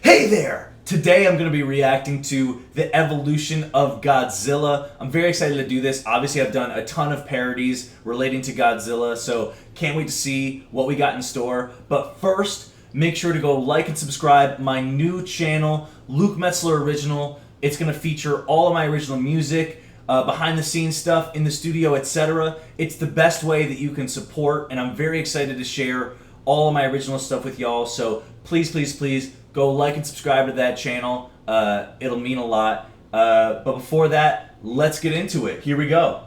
Hey there! Today I'm going to be reacting to the evolution of Godzilla. I'm very excited to do this. Obviously I've done a ton of parodies relating to Godzilla, so can't wait to see what we got in store. But first, make sure to go like and subscribe my new channel, Luke Metzler Original. It's going to feature all of my original music, behind the scenes stuff in the studio, etc. It's the best way that you can support, and I'm very excited to share all of my original stuff with y'all. So please, please, please go like and subscribe to that channel. It'll mean a lot. But before that, let's get into it. Here we go.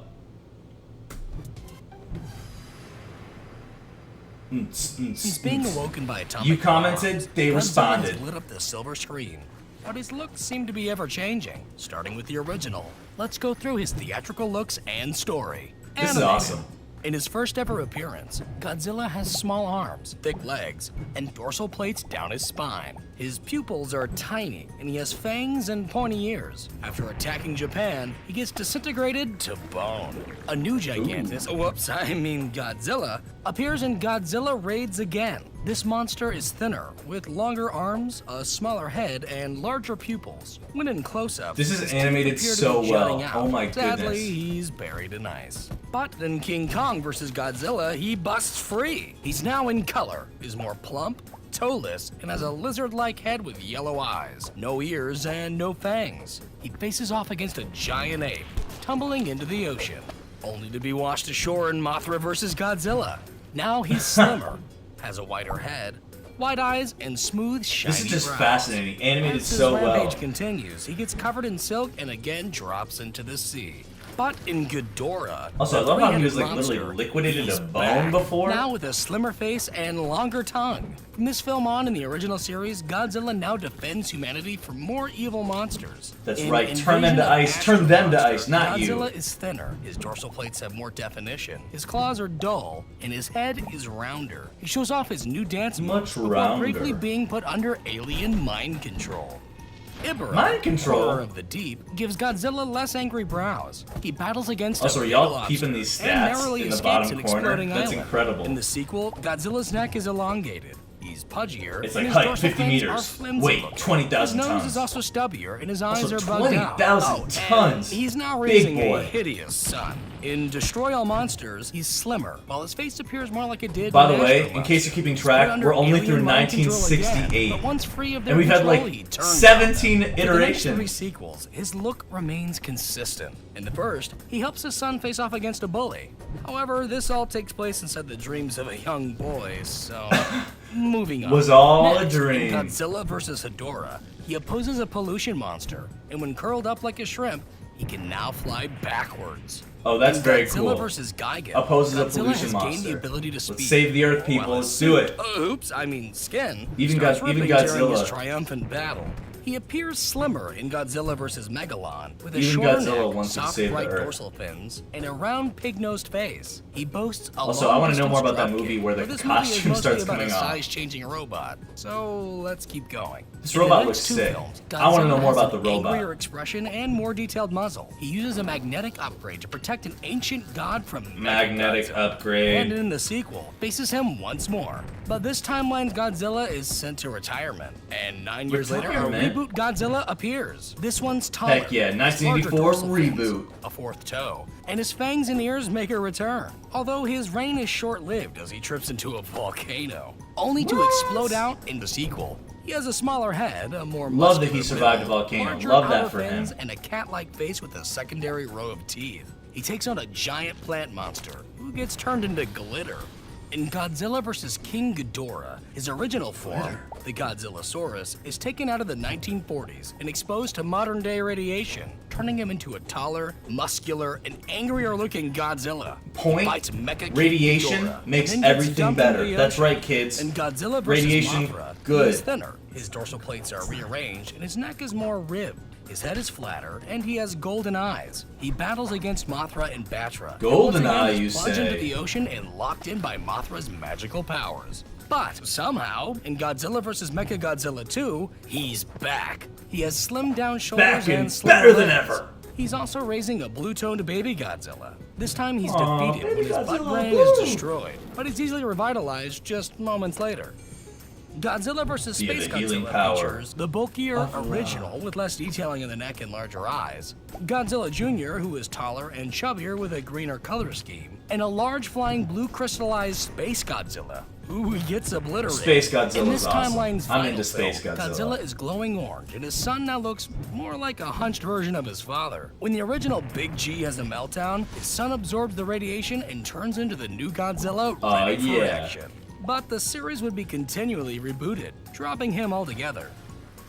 He's being awoken by atomic You commented, bombs. they Godzilla responded. has lit up the silver screen, but his looks seem to be ever-changing. Starting with the original, let's go through his theatrical looks and story. This is awesome. In his first ever appearance, Godzilla has small arms, thick legs, and dorsal plates down his spine. His pupils are tiny, and he has fangs and pointy ears. After attacking Japan, he gets disintegrated to bone. A new Gigantus, Godzilla, appears in Godzilla Raids Again. This monster is thinner, with longer arms, a smaller head, and larger pupils. When in close-up, This is his animated teeth appear to so be well. jutting out. Oh my goodness. Sadly, he's buried in ice. But in King Kong vs. Godzilla, he busts free. He's now in color, is more plump, toeless, and has a lizard-like head with yellow eyes, no ears, and no fangs. He faces off against a giant ape, tumbling into the ocean, only to be washed ashore in Mothra vs. Godzilla. Now he's slimmer, has a wider head, wide eyes, and smooth, shiny This is just brows. fascinating. Animated As his so well. rampage continues, he gets covered in silk and again drops into the sea. But in Ghidorah, Also, I the love how he was three-headed literally monster, liquidated he's a bone back, before. now with a slimmer face and longer tongue. From this film on in the original series, Godzilla now defends humanity from more evil monsters. That's In right, turn them Invasion to of ice, Astro turn them to Monster, ice, not you. Godzilla is thinner, his dorsal plates have more definition, his claws are dull, and his head is rounder. He shows off his new dance Much move before rounder. briefly being put under alien mind control. Ibara, Mind control? Horror of the Deep, gives Godzilla less angry brows. He battles against Also, a are y'all big keeping lobster these and stats narrowly in the escapes bottom an corner? exploding That's island. incredible. In the sequel, Godzilla's neck is elongated. He's pudgier. It's and like his height dorsal 50 fins are meters. flimsy Weight looking. 20,000 His nose tons. is also stubbier, and his eyes Also, are bugged out. 20,000 tons. And he's now Big raising boy. a hideous son. In Destroy All Monsters, he's slimmer, while his face appears more like it did By in the way, Astro in case you're Monster. keeping He's track, put under we're only alien through mind control 1968. again, but once free of their And we've had control, like he turns 17 on them. For the next three iterations. sequels, his look remains consistent. In the first, he helps his son face off against a bully. However, this all takes place inside the dreams of a young boy, so moving on. Was all a Next, dream. in Godzilla vs. Hedorah, he opposes a pollution monster, and when curled up like a shrimp, he can now fly backwards. Oh, that's In very Godzilla cool. vs. Gigan, Opposes a Godzilla pollution has gained the monster. ability to Let's speak. save the Earth, people. While Let's his do suit- it. Skin. Even starts God- even ripping during his Godzilla. triumphant battle. He appears slimmer in Godzilla vs. Megalon, with a Even shorter Godzilla neck, wants to soft save the bright Earth. dorsal fins, and a round pig-nosed face. He boasts a Also, I wanna know long-distance more about that drop movie kick, where the but this movie is costume mostly starts about coming a off. size-changing robot. So let's keep going. This In the robot next looks two sick. films, I wanna know Godzilla more has about an the robot. angrier expression and more detailed muzzle. He uses a magnetic upgrade to protect an ancient god from Magnetic Mechagodzilla. upgrade. And in the sequel, faces him once more. But this timeline's Godzilla is sent to retirement, and 9 years later, a Retirement? reboot Godzilla appears. This one's taller. Heck yeah, with 1984 larger dorsal fins, reboot. a fourth toe, and his fangs and ears make a return. Although his reign is short-lived as he trips into a volcano, only to explode out in the sequel. He has a smaller head, a more Love that muscular he survived a build, volcano. larger Love that outer for him. fins, and a cat-like face with a secondary row of teeth. He takes on a giant plant monster who gets turned into glitter. In Godzilla vs. King Ghidorah, his original form, the Godzillasaurus, is taken out of the 1940s and exposed to modern-day radiation, turning him into a taller, muscular, and angrier-looking Godzilla. Point, He bites Mecha King radiation Ghidorah, makes and then gets everything dumped into better. the That's ocean. right, kids. In Godzilla vs. Radiation, Mothra, good. he is thinner. His dorsal plates are rearranged, and his neck is more ribbed. His head is flatter, and he has golden eyes. He battles against Mothra and Batra. and Golden once again eye, is you plunged say? into the ocean and locked in by Mothra's magical powers. But somehow, in Godzilla vs. Mechagodzilla 2, he's back. He has slimmed down shoulders Back and slim better than legs. ever. He's also raising a blue-toned baby Godzilla. This time he's Aw, defeated when baby his butt Godzilla, brain boo. is destroyed, but is easily revitalized just moments later. Godzilla vs. Yeah, Space the healing Godzilla power features the bulkier of original with less detailing in the neck and larger eyes, Godzilla Jr., who is taller and chubbier with a greener color scheme, and a large flying blue crystallized Space Godzilla, who gets obliterated. Space Godzilla In this is awesome. timeline's I'm final into Space film, Godzilla. Godzilla is glowing orange, and his son now looks more like a hunched version of his father. When the original Big G has a meltdown, his son absorbs the radiation and turns into the new Godzilla ready for action. But the series would be continually rebooted, dropping him altogether.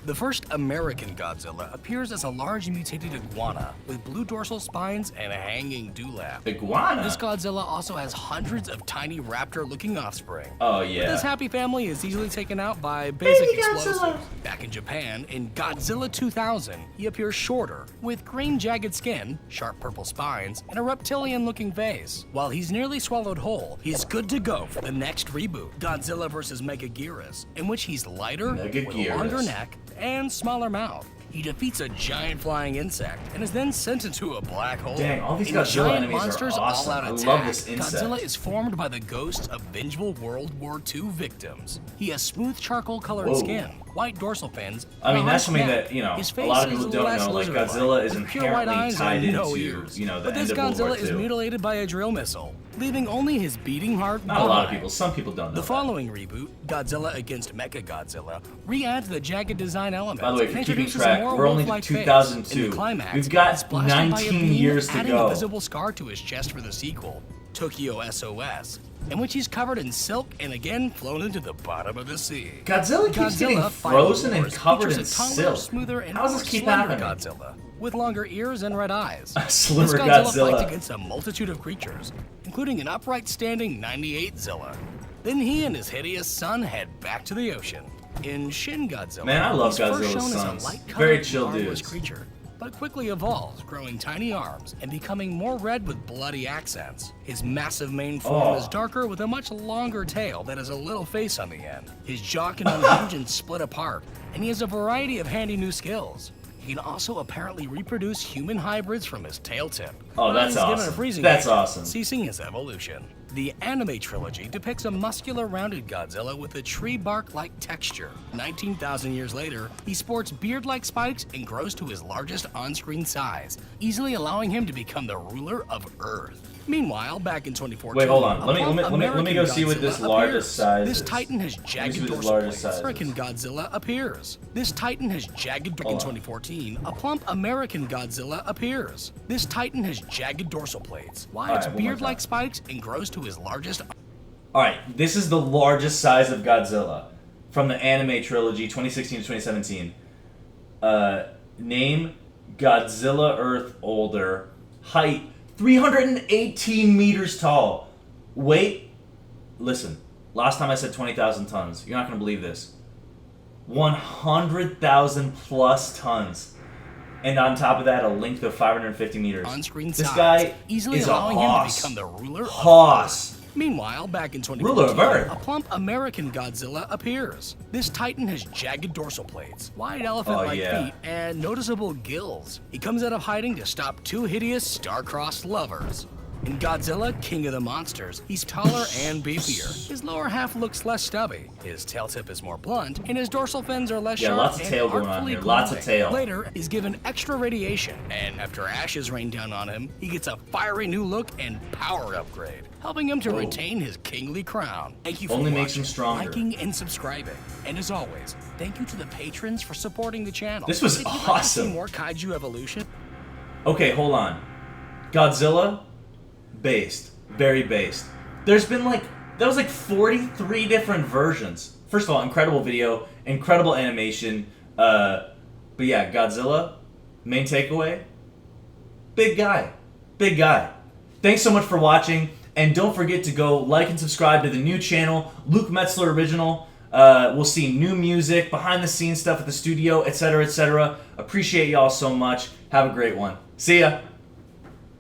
The first American Godzilla appears as a large mutated iguana with blue dorsal spines and a hanging dewlap. Iguana? This Godzilla also has hundreds of tiny raptor-looking offspring. Oh, yeah. But this happy family is easily taken out by basic Baby explosives. Godzilla. Back in Japan, in Godzilla 2000, he appears shorter, with green jagged skin, sharp purple spines, and a reptilian-looking face. While he's nearly swallowed whole, he's good to go for the next reboot, Godzilla vs. Megaguirus, in which he's lighter, with a longer neck, and smaller mouth. He defeats a giant flying insect and is then sent into a black hole. Dang, all these In Godzilla giant enemies monsters are awesome. all-out I attack, love this insect. Godzilla is formed by the ghosts of vengeful World War II victims. He has smooth charcoal-colored skin, white dorsal fins. I mean, and a that's hunched something neck. that, you know, His a face lot of is people don't less know. Like, lizard-like, Godzilla is with pure white inherently eyes tied and no into, ears. you know, the But this end of World War Godzilla is II. mutilated by a drill missile, leaving only his beating heart Not a lot of behind. people. Some people don't know The that. following reboot, Godzilla against Mechagodzilla, re-adds the jagged design elements. By the way, if and you're keeping introduces track, a more we're only to wolf-like face. 2002. In the climax, We've got he's blasted by a 19 beam, years to adding go. a visible scar to his chest for the sequel, Tokyo SOS, in which he's covered in silk and again flown into the bottom of the sea. Godzilla keeps getting Final frozen and Wars covered features in a taller, silk. smoother, and How does more this keep slender happening? Godzilla, with longer ears and red eyes. A slimmer This Godzilla Godzilla. fights against a multitude of creatures, including an upright standing 98 Zilla. Then he and his hideous son head back to the ocean. In Shin Godzilla, Man, I love he's first Godzilla's shown as a sons. light-colored, Very chill armless dudes. creature, but quickly evolves, growing tiny arms and becoming more red with bloody accents. His massive main form is darker with a much longer tail that has a little face on the end. His jaw can unhinge and split apart, and he has a variety of handy new skills. He can also apparently reproduce human hybrids from his tail tip. Oh, that's He's given awesome. a freezing That's agent, awesome. ceasing his evolution. The anime trilogy depicts a muscular, rounded Godzilla with a tree bark-like texture. 19,000 years later, he sports beard-like spikes and grows to his largest on-screen size, easily allowing him to become the ruler of Earth. Meanwhile, back in 2014, Wait, hold on. a Let me plump go American see what this Godzilla largest appears. size This is. titan has Let me jagged see what this dorsal largest plates. size American is. Godzilla appears. This titan has jagged. In 2014, a plump American Godzilla appears. This titan has jagged dorsal plates, wide Alright, one more beard-like time. spikes, and grows to his largest. Alright, this is the largest size of Godzilla from the anime trilogy 2016 to 2017. Name Godzilla Earth older. Height 318 meters tall. Weight, listen, last time I said 20,000 tons. You're not going to believe this. 100,000 plus tons. And on top of that, a length of 550 meters. On-screen This size, guy easily is a allowing him to hoss. become the ruler of Hoss. Meanwhile, back in Ruler of 2014, Earth. a plump American Godzilla appears. This titan has jagged dorsal plates, wide elephant-like feet, and noticeable gills. He comes out of hiding to stop two hideous star-crossed lovers. In Godzilla, King of the Monsters, he's taller and beefier. His lower half looks less stubby, his tail tip is more blunt, and his dorsal fins are less Yeah, sharp lots of and tail going on artfully here, lots of glowing. tail. Later, he's given extra radiation, and after ashes rain down on him, he gets a fiery new look and power upgrade, helping him to retain his kingly crown. Thank you for Only watching, makes him stronger. liking, and subscribing. And as always, thank you to the patrons for supporting the channel. This was If you'd like to see awesome. more Kaiju Evolution. Okay, hold on. Godzilla, based. Very based. There's been that was 43 different versions. First of all, incredible video, incredible animation. But yeah, Godzilla, main takeaway, big guy. Big guy. Thanks so much for watching, and don't forget to go like and subscribe to the new channel, Luke Metzler Original. We'll see new music, behind the scenes stuff at the studio, etc., etc. Appreciate y'all so much. Have a great one. See ya.